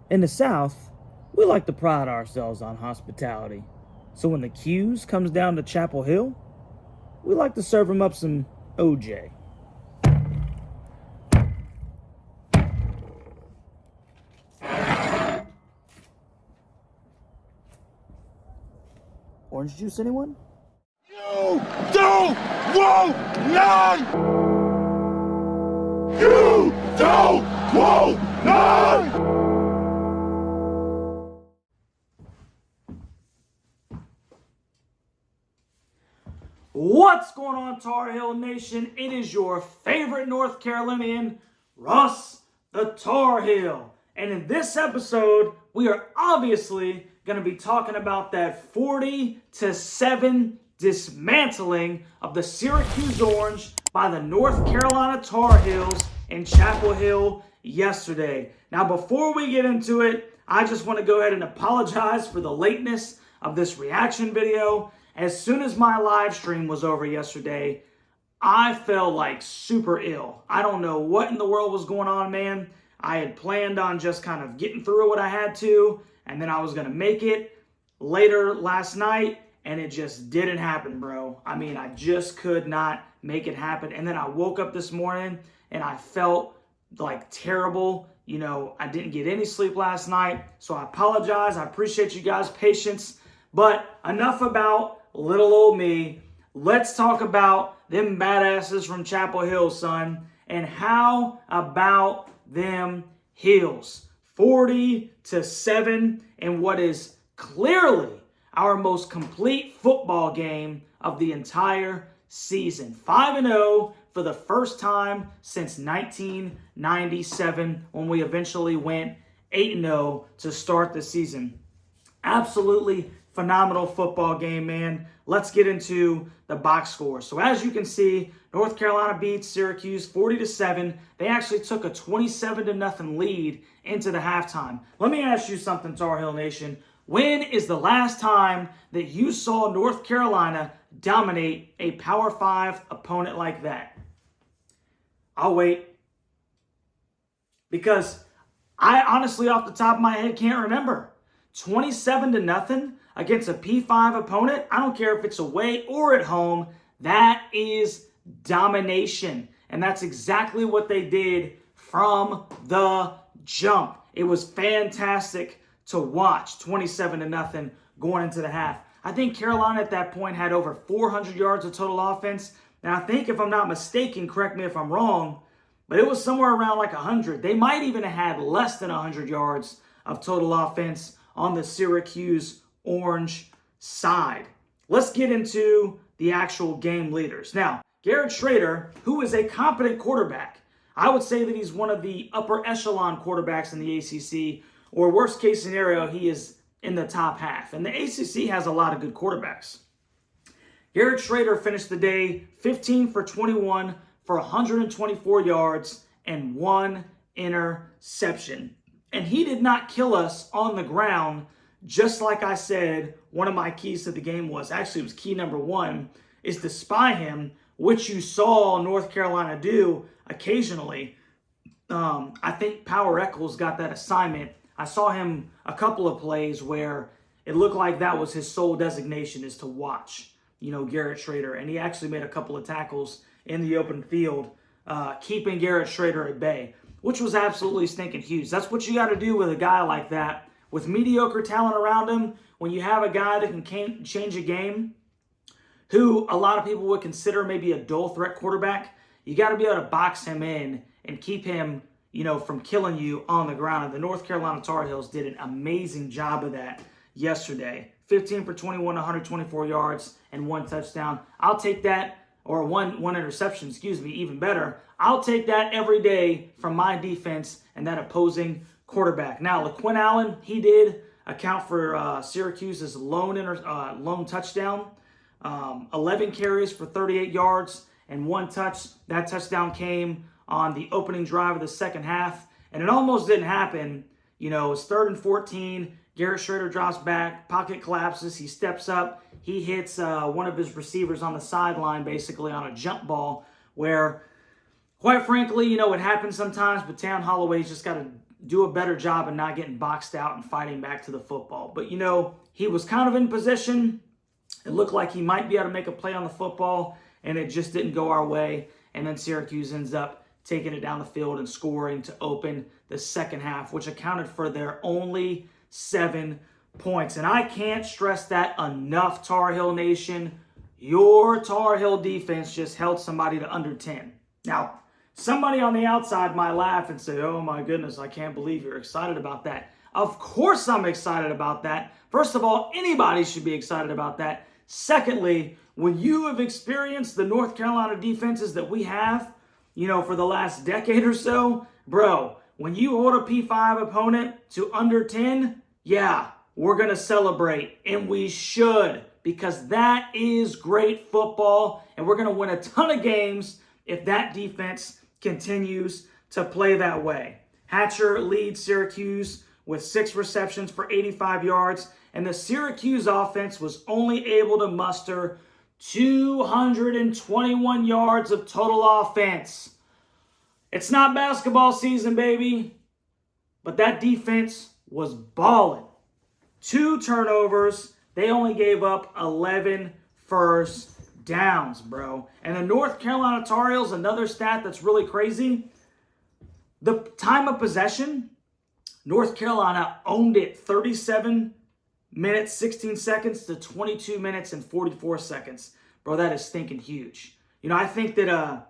In the South, we like to pride ourselves on hospitality. So when the Q's comes down to Chapel Hill, we like to serve them up some OJ. Orange juice, anyone? You don't want none! You don't want none! What's going on, Tar Heel Nation? It is your favorite North Carolinian, Russ the Tar Heel. And in this episode, we are obviously going to be talking about that 40-7 dismantling of the Syracuse Orange by the North Carolina Tar Heels in Chapel Hill yesterday. Now, before we get into it, I just want to go ahead and apologize for the lateness of this reaction video. As soon as my live stream was over yesterday, I felt like super ill. I don't know what in the world was going on, man. I had planned on just kind of getting through what I had to, and then I was going to make it later last night, and it just didn't happen, bro. I mean, I just could not make it happen. And then I woke up this morning, and I felt like terrible. You know, I didn't get any sleep last night, so I apologize. I appreciate you guys' patience. But enough about little old me. Let's talk about them badasses from Chapel Hill, son. And how about them Heels? 40-7 in what is clearly our most complete football game of the entire season. 5-0 for the first time since 1997 when we eventually went 8-0 to start the season. Absolutely phenomenal football game, man. Let's get into the box score. So as you can see, North Carolina beats Syracuse 40-7. They actually took a 27-0 lead into the halftime. Let me ask you something, Tar Heel Nation. When is the last time that you saw North Carolina dominate a Power 5 opponent like that? I'll wait. Because I honestly, off the top of my head, can't remember. 27-0 against a P5 opponent, I don't care if it's away or at home, that is domination. And that's exactly what they did from the jump. It was fantastic to watch, 27-0 going into the half. I think Carolina at that point had over 400 yards of total offense. And I think, if I'm not mistaken, correct me if I'm wrong, but it was somewhere around like 100. They might even have had less than 100 yards of total offense on the Syracuse Orange side. Let's get into the actual game leaders. Now, Garrett Shrader, who is a competent quarterback, I would say that he's one of the upper echelon quarterbacks in the ACC, or worst case scenario, he is in the top half. And the ACC has a lot of good quarterbacks. Garrett Shrader finished the day 15 for 21 for 124 yards and 1 interception. And he did not kill us on the ground, just like I said, one of my keys to the game was. Actually, it was key number 1, is to spy him, which you saw North Carolina do occasionally. I think Power Eccles got that assignment. I saw him a couple of plays where it looked like that was his sole designation, is to watch, Garrett Shrader. And he actually made a couple of tackles in the open field, keeping Garrett Shrader at bay, which was absolutely stinking huge. That's what you got to do with a guy like that, with mediocre talent around him. When you have a guy that can change a game, who a lot of people would consider maybe a dual threat quarterback, you got to be able to box him in and keep him, from killing you on the ground. And the North Carolina Tar Heels did an amazing job of that yesterday. 15 for 21, 124 yards, and 1 touchdown. I'll take that. Or one interception, even better. I'll take that every day from my defense and that opposing quarterback. Now, LaQuinn Allen, he did account for Syracuse's lone touchdown. 11 carries for 38 yards and 1 touch. That touchdown came on the opening drive of the second half. And it almost didn't happen. It's 3rd and 14. Garrett Shrader drops back, pocket collapses, he steps up, he hits one of his receivers on the sideline, basically on a jump ball, where, quite frankly, it happens sometimes, but Tayon Holloway's just got to do a better job of not getting boxed out and fighting back to the football. But, he was kind of in position. It looked like he might be able to make a play on the football, and it just didn't go our way. And then Syracuse ends up taking it down the field and scoring to open the second half, which accounted for their only 7 points. And I can't stress that enough, Tar Heel Nation. Your Tar Heel defense just held somebody to under 10. Now, somebody on the outside might laugh and say, oh my goodness, I can't believe you're excited about that. Of course I'm excited about that. First of all, anybody should be excited about that. Secondly, when you have experienced the North Carolina defenses that we have, for the last decade or so, bro, when you hold a P5 opponent to under 10, yeah, we're going to celebrate, and we should, because that is great football, and we're going to win a ton of games if that defense continues to play that way. Hatcher leads Syracuse with 6 receptions for 85 yards, and the Syracuse offense was only able to muster 221 yards of total offense. It's not basketball season, baby, but that defense was balling. 2 turnovers. They only gave up 11 first downs, bro. And the North Carolina Tar Heels, another stat that's really crazy, the time of possession, North Carolina owned it 37 minutes, 16 seconds to 22 minutes and 44 seconds. Bro, that is stinking huge. I think that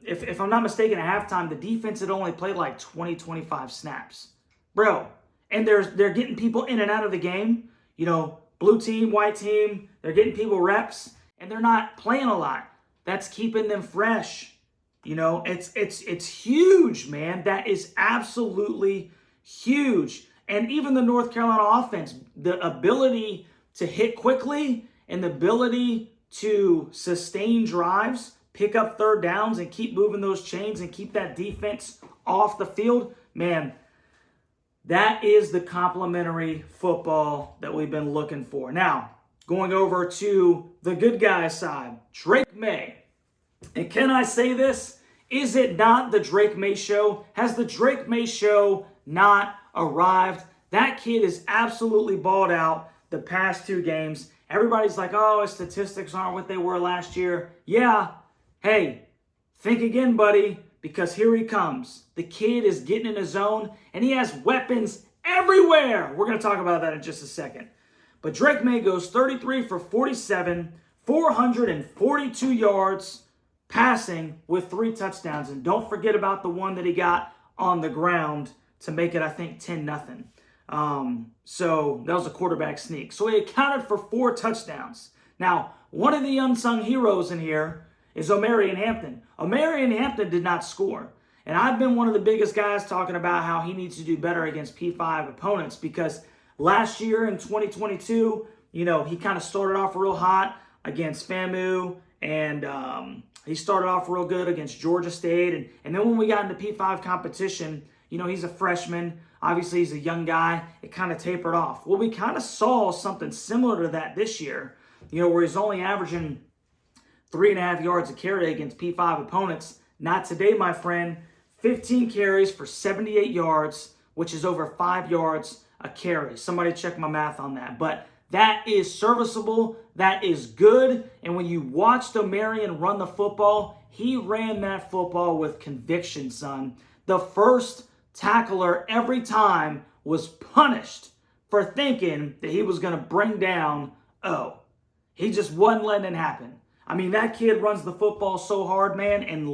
if I'm not mistaken, at halftime, the defense had only played like 20, 25 snaps. Bro, and they're getting people in and out of the game. Blue team, white team, they're getting people reps, and they're not playing a lot. That's keeping them fresh. It's huge, man. That is absolutely huge. And even the North Carolina offense, the ability to hit quickly and the ability to sustain drives, pick up third downs and keep moving those chains and keep that defense off the field, man, that is the complimentary football that we've been looking for. Now, going over to the good guy side, Drake Maye. And can I say this? Is it not the Drake Maye show? Has the Drake Maye show not arrived? That kid is absolutely balled out the past 2 games. Everybody's like, oh, his statistics aren't what they were last year. Yeah. Hey, think again, buddy, because here he comes. The kid is getting in his zone, and he has weapons everywhere. We're going to talk about that in just a second. But Drake Maye goes 33 for 47, 442 yards passing with 3 touchdowns. And don't forget about the one that he got on the ground to make it, I think, 10-0. So that was a quarterback sneak. So he accounted for 4 touchdowns. Now, one of the unsung heroes in here is Omarion Hampton. Omarion Hampton did not score. And I've been one of the biggest guys talking about how he needs to do better against P5 opponents, because last year in 2022, he kind of started off real hot against FAMU, and he started off real good against Georgia State. And then when we got into P5 competition, he's a freshman. Obviously, he's a young guy. It kind of tapered off. Well, we kind of saw something similar to that this year, where he's only averaging 3.5 yards a carry against P5 opponents. Not today, my friend. 15 carries for 78 yards, which is over 5 yards a carry. Somebody check my math on that. But that is serviceable. That is good. And when you watched Omarion run the football, he ran that football with conviction, son. The first tackler every time was punished for thinking that he was going to bring down O. He just wasn't letting it happen. I mean, that kid runs the football so hard, man. And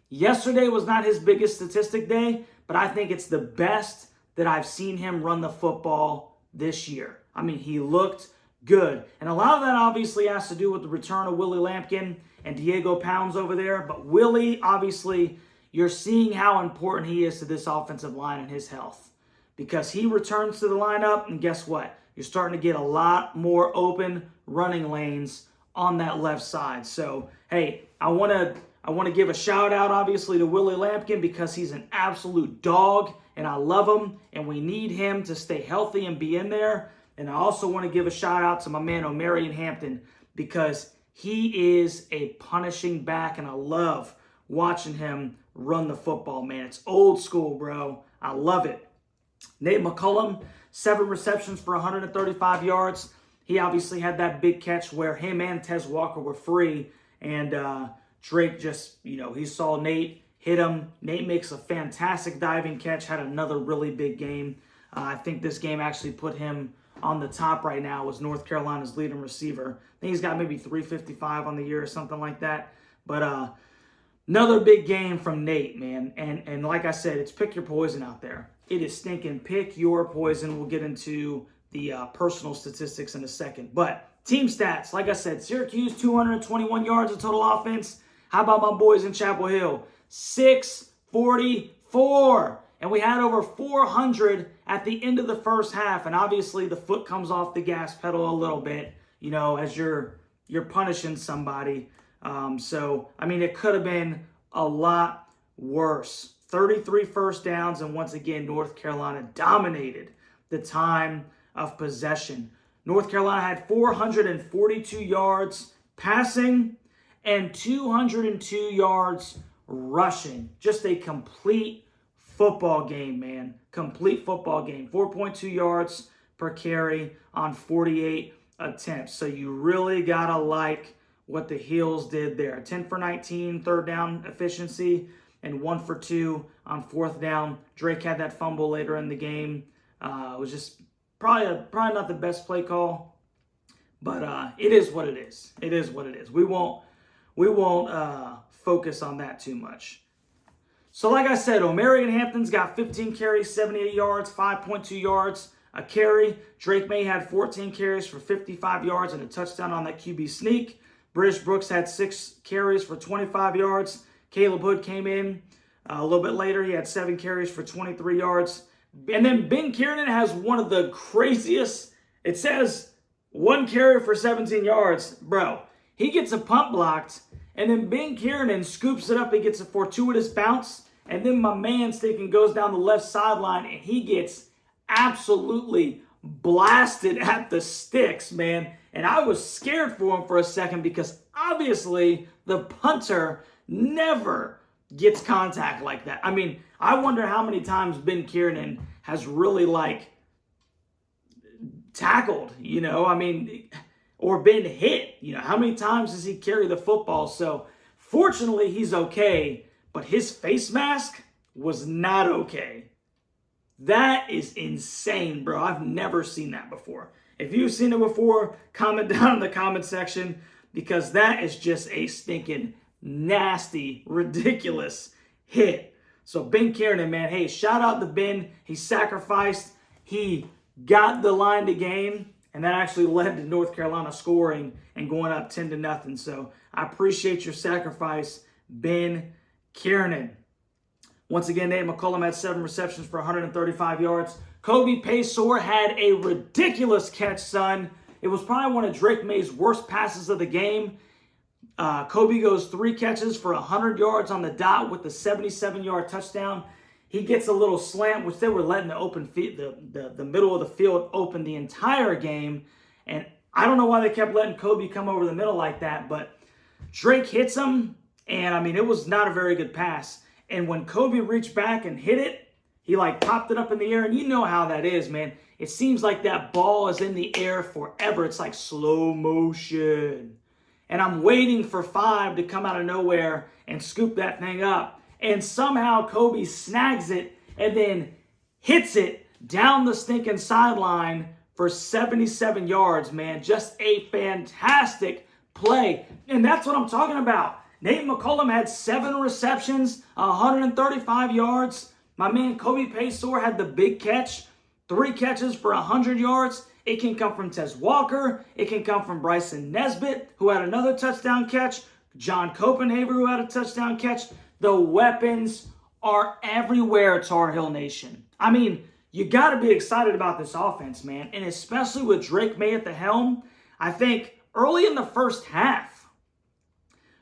yesterday was not his biggest statistic day, but I think it's the best that I've seen him run the football this year. I mean, he looked good. And a lot of that obviously has to do with the return of Willie Lampkin and Diego Pounds over there. But Willie, obviously, you're seeing how important he is to this offensive line and his health, because he returns to the lineup, and guess what? You're starting to get a lot more open running lanes on that left side. So, hey, I want to give a shout out, obviously, to Willie Lampkin, because he's an absolute dog, and I love him, and we need him to stay healthy and be in there. And I also want to give a shout out to my man Omarion Hampton, because he is a punishing back, and I love watching him run the football, man. It's old school, bro. I love it. Nate McCullum, 7 receptions for 135 yards. He obviously had that big catch where him and Tez Walker were free, and Drake just, he saw Nate, hit him. Nate makes a fantastic diving catch, had another really big game. I think this game actually put him on the top right now as North Carolina's leading receiver. I think he's got maybe 355 on the year or something like that. But another big game from Nate, man. And like I said, it's pick your poison out there. It is stinking pick your poison. We'll get into the personal statistics in a second. But team stats, like I said, Syracuse, 221 yards of total offense. How about my boys in Chapel Hill? 644. And we had over 400 at the end of the first half. And obviously the foot comes off the gas pedal a little bit, as you're punishing somebody. So, I mean, it could have been a lot worse. 33 first downs. And once again, North Carolina dominated the time of possession. North Carolina had 442 yards passing and 202 yards rushing. Just a complete football game, man. Complete football game. 4.2 yards per carry on 48 attempts. So you really got to like what the Heels did there. 10 for 19 third down efficiency and 1 for 2 on fourth down. Drake had that fumble later in the game. It was just probably not the best play call, but it is what it is. It is what it is. We won't focus on that too much. So like I said, O'Marion Hampton's got 15 carries, 78 yards, 5.2 yards a carry. Drake Maye had 14 carries for 55 yards and a touchdown on that QB sneak. British Brooks had 6 carries for 25 yards. Caleb Hood came in a little bit later. He had 7 carries for 23 yards. And then Ben Kiernan has one of the craziest, it says 1 carry for 17 yards. Bro, he gets a punt blocked, and then Ben Kiernan scoops it up. He gets a fortuitous bounce, and then my man Stickin goes down the left sideline, and he gets absolutely blasted at the sticks, man. And I was scared for him for a second because obviously the punter never gets contact like that. I mean, I wonder how many times Ben Kiernan has really tackled, or been hit. How many times does he carry the football? So fortunately he's okay, but his face mask was not okay. That is insane, bro. I've never seen that before. If you've seen it before, comment down in the comment section, because that is just a stinking nasty, ridiculous hit. So Ben Kiernan, man, hey, shout out to Ben. He sacrificed. He got the line to gain, and that actually led to North Carolina scoring and going up 10-0. So I appreciate your sacrifice, Ben Kiernan. Once again, Nate McCullum had 7 receptions for 135 yards. Kobe Paysor had a ridiculous catch, son. It was probably one of Drake Maye's worst passes of the game. Kobe goes 3 catches for 100 yards on the dot with the 77-yard touchdown. He gets a little slant, which they were letting the middle of the field open the entire game. And I don't know why they kept letting Kobe come over the middle like that, but Drake hits him, and I mean, it was not a very good pass. And when Kobe reached back and hit it, he popped it up in the air, and you know how that is, man. It seems like that ball is in the air forever. It's like slow motion. And I'm waiting for 5 to come out of nowhere and scoop that thing up. And somehow Kobe snags it and then hits it down the stinking sideline for 77 yards, man. Just a fantastic play. And that's what I'm talking about. Nate McCullum had 7 receptions, 135 yards. My man Kobe Paysor had the big catch, 3 catches for 100 yards. It can come from Tez Walker. It can come from Bryson Nesbitt, who had another touchdown catch. John Copenhaver, who had a touchdown catch. The weapons are everywhere, Tar Heel Nation. I mean, you got to be excited about this offense, man. And especially with Drake Maye at the helm. I think early in the first half,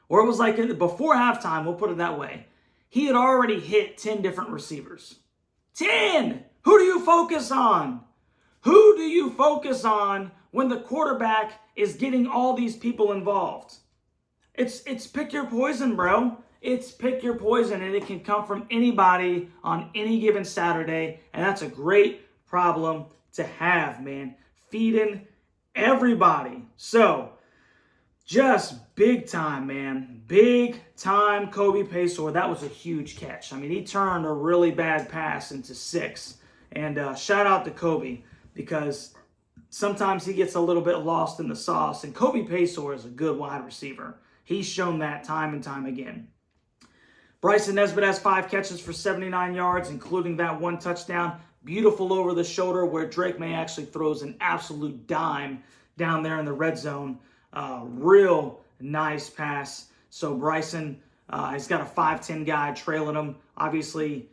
or it was before halftime, we'll put it that way, he had already hit 10 different receivers. 10! Who do you focus on? Who do you focus on when the quarterback is getting all these people involved? It's pick your poison, bro. It's pick your poison, and it can come from anybody on any given Saturday, and that's a great problem to have, man. Feeding everybody. So, just big time, man. Big time Kobe Paysour. That was a huge catch. I mean, he turned a really bad pass into 6. And shout out to Kobe, because sometimes he gets a little bit lost in the sauce. And Kobe Paysour is a good wide receiver. He's shown that time and time again. Bryson Nesbitt has 5 catches for 79 yards, including that 1 touchdown. Beautiful over the shoulder where Drake Maye actually throws an absolute dime down there in the red zone. Real nice pass. So Bryson has got a 5'10 guy trailing him. Obviously,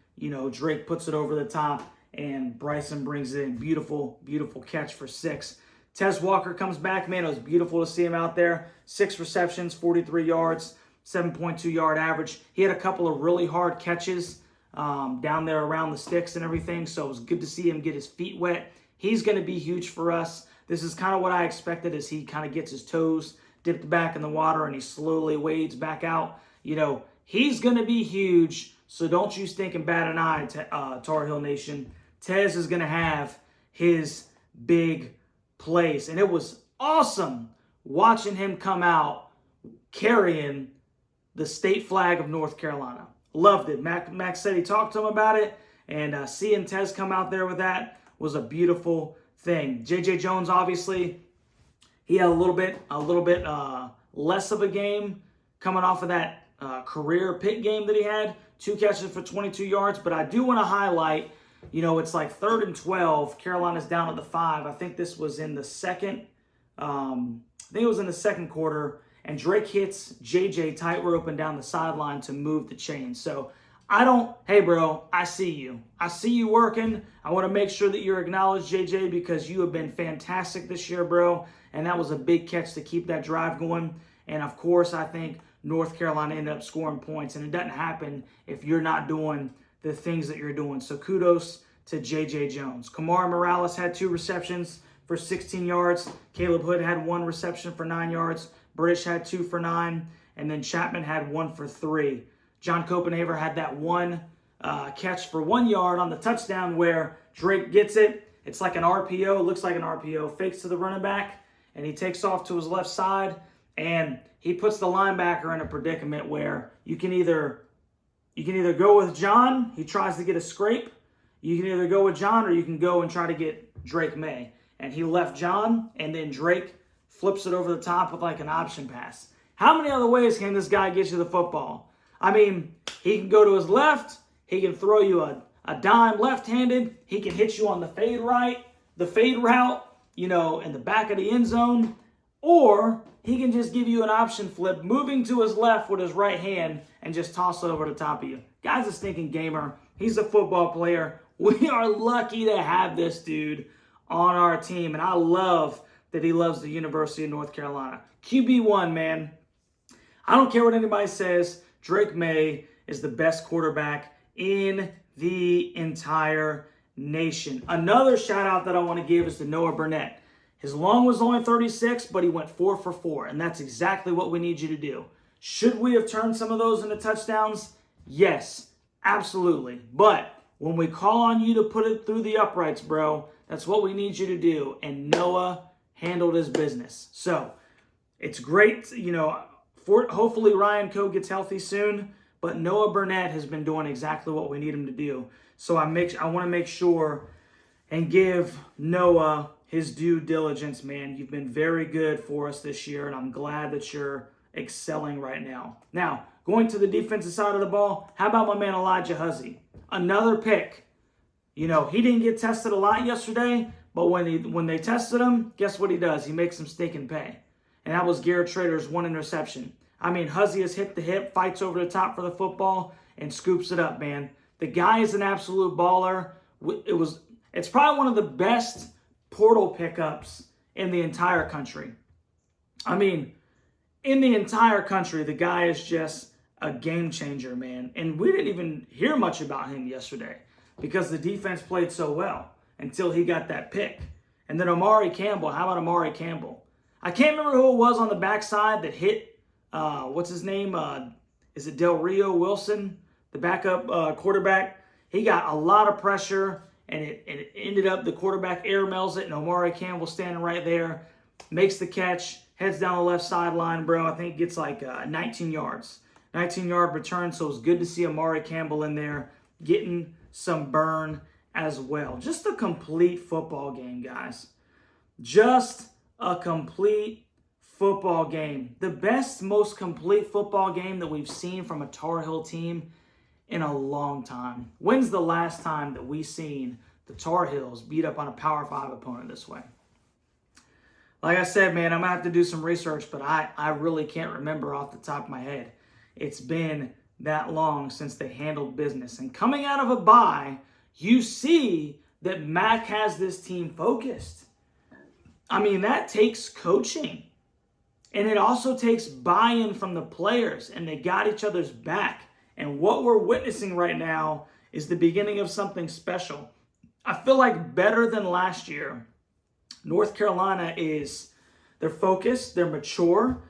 Drake puts it over the top, and Bryson brings it in. Beautiful, beautiful catch for 6. Tez Walker comes back. Man, it was beautiful to see him out there. 6 receptions, 43 yards, 7.2 yard average. He had a couple of really hard catches down there around the sticks and everything, so it was good to see him get his feet wet. He's going to be huge for us. This is kind of what I expected, as he kind of gets his toes dipped back in the water and he slowly wades back out. He's going to be huge, so don't you stink and bat an eye, Tar Heel Nation. Tez is going to have his big plays, and it was awesome watching him come out carrying the state flag of North Carolina. Loved it. Mac said he talked to him about it, and seeing Tez come out there with that was a beautiful thing. J.J. Jones, obviously, he had a little bit less of a game coming off of that career Pitt game that he had. 2 catches for 22 yards, but I do want to highlight, it's like 3rd and 12. Carolina's down at the 5. I think this was in the second. I think it was in the second quarter, and Drake hits JJ tightrope and down the sideline to move the chain. So hey bro, I see you. I see you working. I want to make sure that you're acknowledged, JJ, because you have been fantastic this year, bro. And that was a big catch to keep that drive going. And of course, I think North Carolina ended up scoring points, and it doesn't happen if you're not doing the things that you're doing. So kudos to J.J. Jones. Kamara Morales had 2 receptions for 16 yards. Caleb Hood had 1 reception for 9 yards. British had 2 for 9. And then Chapman had 1 for 3. John Copenhaver had that 1 catch for 1 yard on the touchdown where Drake gets it. It's like an RPO. It looks like an RPO. Fakes to the running back, and he takes off to his left side. And he puts the linebacker in a predicament where you can either go with John. He tries to get a scrape. You can either go with John, or you can go and try to get Drake Maye. And he left John, and then Drake flips it over the top with like an option pass. How many other ways can this guy get you the football? I mean, he can go to his left. He can throw you a dime left-handed. He can hit you on the fade route, in the back of the end zone. Or he can just give you an option flip, moving to his left with his right hand and just toss it over the top of you. Guy's a stinking gamer. He's a football player. We are lucky to have this dude on our team, and I love that he loves the University of North Carolina. QB1, man. I don't care what anybody says. Drake Maye is the best quarterback in the entire nation. Another shout out that I want to give is to Noah Burnett. His long was only 36, but he went 4 for 4, and that's exactly what we need you to do. Should we have turned some of those into touchdowns? Yes, absolutely. But when we call on you to put it through the uprights, bro, that's what we need you to do. And Noah handled his business. So it's great, hopefully Ryan Coe gets healthy soon, but Noah Burnett has been doing exactly what we need him to do. So I want to make sure and give Noah his due diligence, man. You've been very good for us this year, and I'm glad that you're excelling right now. Now, going to the defensive side of the ball, how about my man Elijah Huzzie? Another pick. He didn't get tested a lot yesterday, but when they tested him, guess what he does? He makes them stink and pay. And that was Garrett Trader's 1 interception. I mean, Huzzie has hit the hip, fights over the top for the football, and scoops it up, man. The guy is an absolute baller. It's probably one of the best portal pickups in the entire country. I mean, in the entire country, the guy is just a game changer, man. And we didn't even hear much about him yesterday because the defense played so well until he got that pick. And then Amari Campbell. How about Amari Campbell? I can't remember who it was on the backside that hit, what's his name? is it Del Rio Wilson, the backup quarterback? He got a lot of pressure, and it ended up the quarterback air mails it, and Omari Campbell standing right there, makes the catch, heads down the left sideline, bro. I think it gets like 19 yards. 19-yard return, so it's good to see Omari Campbell in there getting some burn as well. Just a complete football game, guys. Just a complete football game. The best, most complete football game that we've seen from a Tar Heel team in a long time. When's the last time that we seen the Tar Heels beat up on a Power 5 opponent this way? Like I said, man, I'm going to have to do some research, but I really can't remember off the top of my head. It's been that long since they handled business. And coming out of a bye, you see that Mac has this team focused. I mean, that takes coaching. And it also takes buy-in from the players, and they got each other's back. And what we're witnessing right now is the beginning of something special. I feel like better than last year, North Carolina they're focused, they're mature,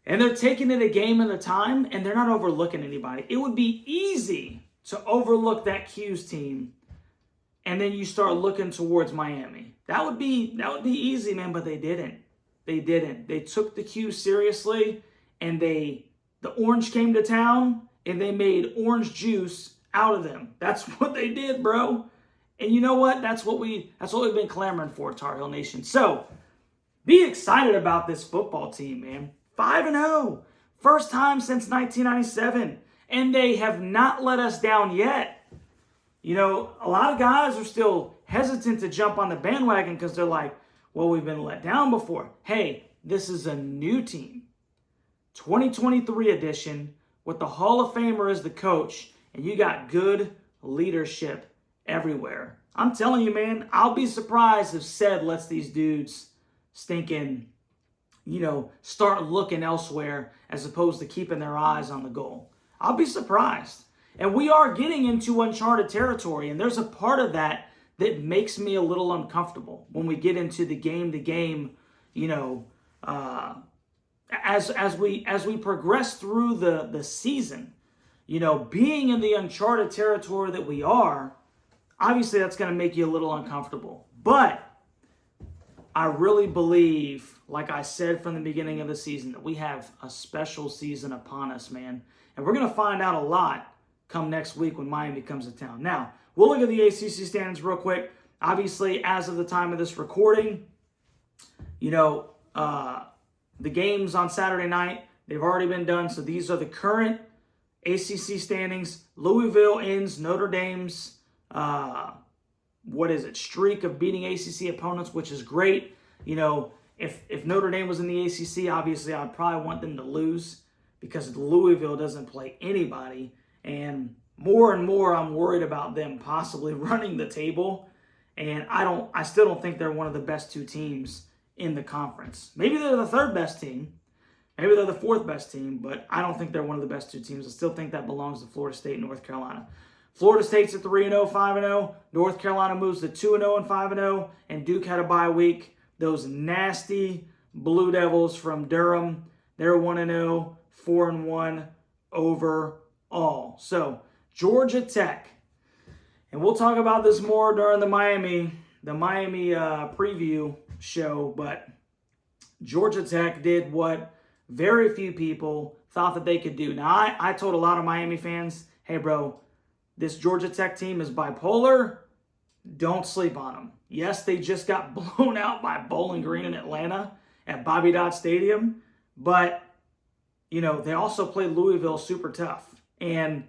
and they're taking it a game at a time, and they're not overlooking anybody. It would be easy to overlook that Q's team, and then you start looking towards Miami. That would be easy, man, but they didn't. They didn't. They took the Q seriously, and the Orange came to town, and they made orange juice out of them. That's what they did, bro. And you know what? That's what we've been clamoring for, Tar Heel Nation. So, be excited about this football team, man. 5-0. First time since 1997. And they have not let us down yet. You know, a lot of guys are still hesitant to jump on the bandwagon because they're like, well, we've been let down before. Hey, this is a new team. 2023 edition with the Hall of Famer as the coach, and you got good leadership everywhere. I'm telling you, man, I'll be surprised if Sed lets these dudes stinking, start looking elsewhere as opposed to keeping their eyes on the goal. I'll be surprised. And we are getting into uncharted territory, and there's a part of that that makes me a little uncomfortable when we get into the game-to-game, as we progress through the season, being in the uncharted territory that we are, obviously that's going to make you a little uncomfortable. But I really believe, like I said from the beginning of the season, that we have a special season upon us, man. And we're going to find out a lot come next week when Miami comes to town. Now, we'll look at the ACC standings real quick. Obviously, as of the time of this recording, the games on Saturday night, they've already been done. So these are the current ACC standings. Louisville ends Notre Dame's, streak of beating ACC opponents, which is great. If Notre Dame was in the ACC, obviously I'd probably want them to lose because Louisville doesn't play anybody. And more I'm worried about them possibly running the table. And I still don't think they're one of the best two teams in the conference. Maybe they're the third best team. Maybe they're the fourth best team, but I don't think they're one of the best two teams. I still think that belongs to Florida State and North Carolina. Florida State's at 3-0, 5-0. North Carolina moves to 2-0 and 5-0. And Duke had a bye week. Those nasty Blue Devils from Durham, they're 1-0, 4-1 overall. So, Georgia Tech. And we'll talk about this more during the Miami preview show, but Georgia Tech did what very few people thought that they could do. Now, I told a lot of Miami fans, hey, bro, this Georgia Tech team is bipolar. Don't sleep on them. Yes, they just got blown out by Bowling Green in Atlanta at Bobby Dodd Stadium, but, they also played Louisville super tough. And,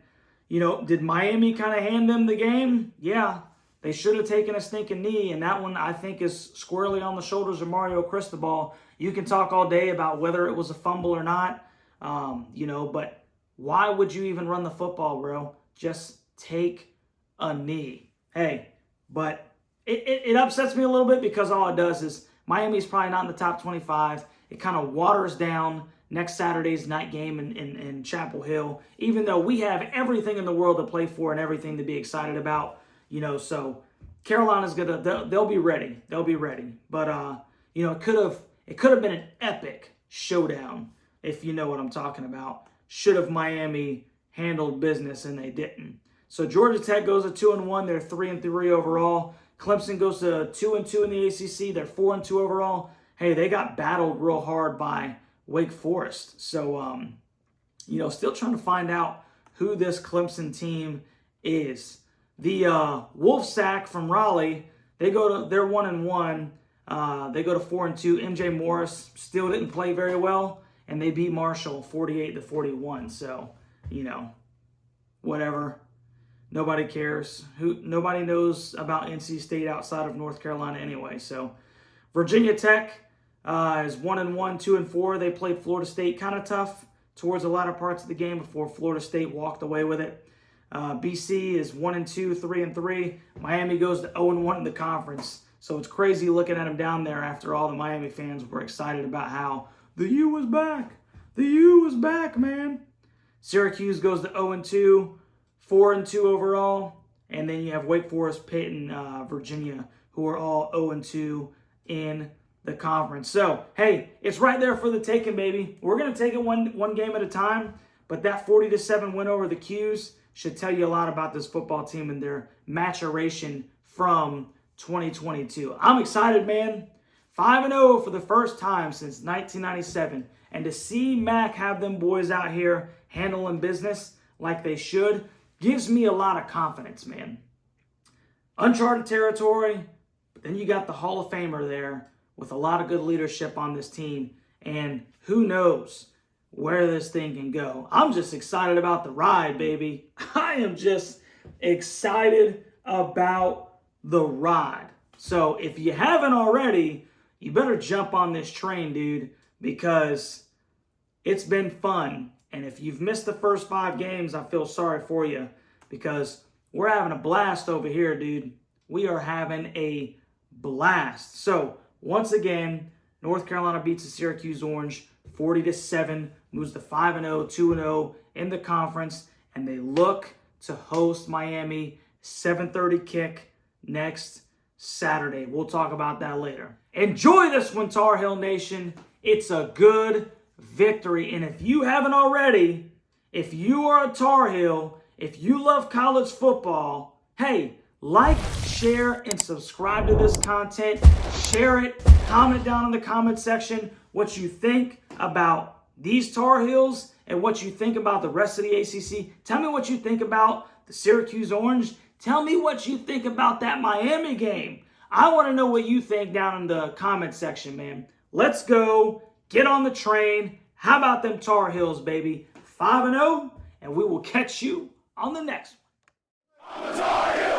did Miami kind of hand them the game? Yeah. They should have taken a stinking knee, and that one, I think, is squarely on the shoulders of Mario Cristobal. You can talk all day about whether it was a fumble or not, but why would you even run the football, bro? Just take a knee. Hey, but it upsets me a little bit because all it does is Miami's probably not in the top 25. It kind of waters down next Saturday's night game in Chapel Hill, even though we have everything in the world to play for and everything to be excited about. So Carolina's they'll be ready. They'll be ready. But, it could have been an epic showdown, if you know what I'm talking about. should have Miami handled business, and they didn't. So Georgia Tech goes to 2-1. They're 3-3 overall. Clemson goes to 2-2 in the ACC. They're 4-2 overall. Hey, they got battled real hard by Wake Forest. So, still trying to find out who this Clemson team is. The Wolfsack from Raleigh, they're 1-1. They go to 4-2. MJ Morris still didn't play very well, and they beat Marshall 48-41. So, whatever. Nobody cares. Nobody knows about NC State outside of North Carolina anyway. So, Virginia Tech is 1-1, 2-4. They played Florida State kind of tough towards the latter parts of the game before Florida State walked away with it. BC is 1-2, 3-3. Miami goes to 0-1 in the conference. So it's crazy looking at them down there after all the Miami fans were excited about how the U was back. The U was back, man. Syracuse goes to 0-2, 4-2 overall. And then you have Wake Forest, Pitt, and Virginia, who are all 0-2 in the conference. So, hey, it's right there for the taking, baby. We're going to take it one game at a time. But that 40-7 win over the Qs should tell you a lot about this football team and their maturation from 2022. I'm excited, man. 5-0 for the first time since 1997. And to see Mac have them boys out here handling business like they should gives me a lot of confidence, man. Uncharted territory, but then you got the Hall of Famer there with a lot of good leadership on this team. And who knows where this thing can go. I'm just excited about the ride, baby. I am just excited about the ride. So if you haven't already, you better jump on this train, dude, because it's been fun. And if you've missed the first 5 games, I feel sorry for you because we're having a blast over here, dude. We are having a blast. So once again, North Carolina beats the Syracuse Orange 40-7, moves to 5-0, 2-0 in the conference, and they look to host Miami 7:30 kick next Saturday. We'll talk about that later. Enjoy this one, Tar Heel Nation. It's a good victory. And if you haven't already, if you are a Tar Heel, if you love college football, hey, like, share, and subscribe to this content. Share it. Comment down in the comment section what you think about these Tar Heels and what you think about the rest of the ACC. Tell me what you think about the Syracuse Orange. Tell me what you think about that Miami game. I want to know what you think down in the comment section, man. Let's go. Get on the train. How about them Tar Heels, baby? 5-0, and we will catch you on the next one. I'm a Tar Heel!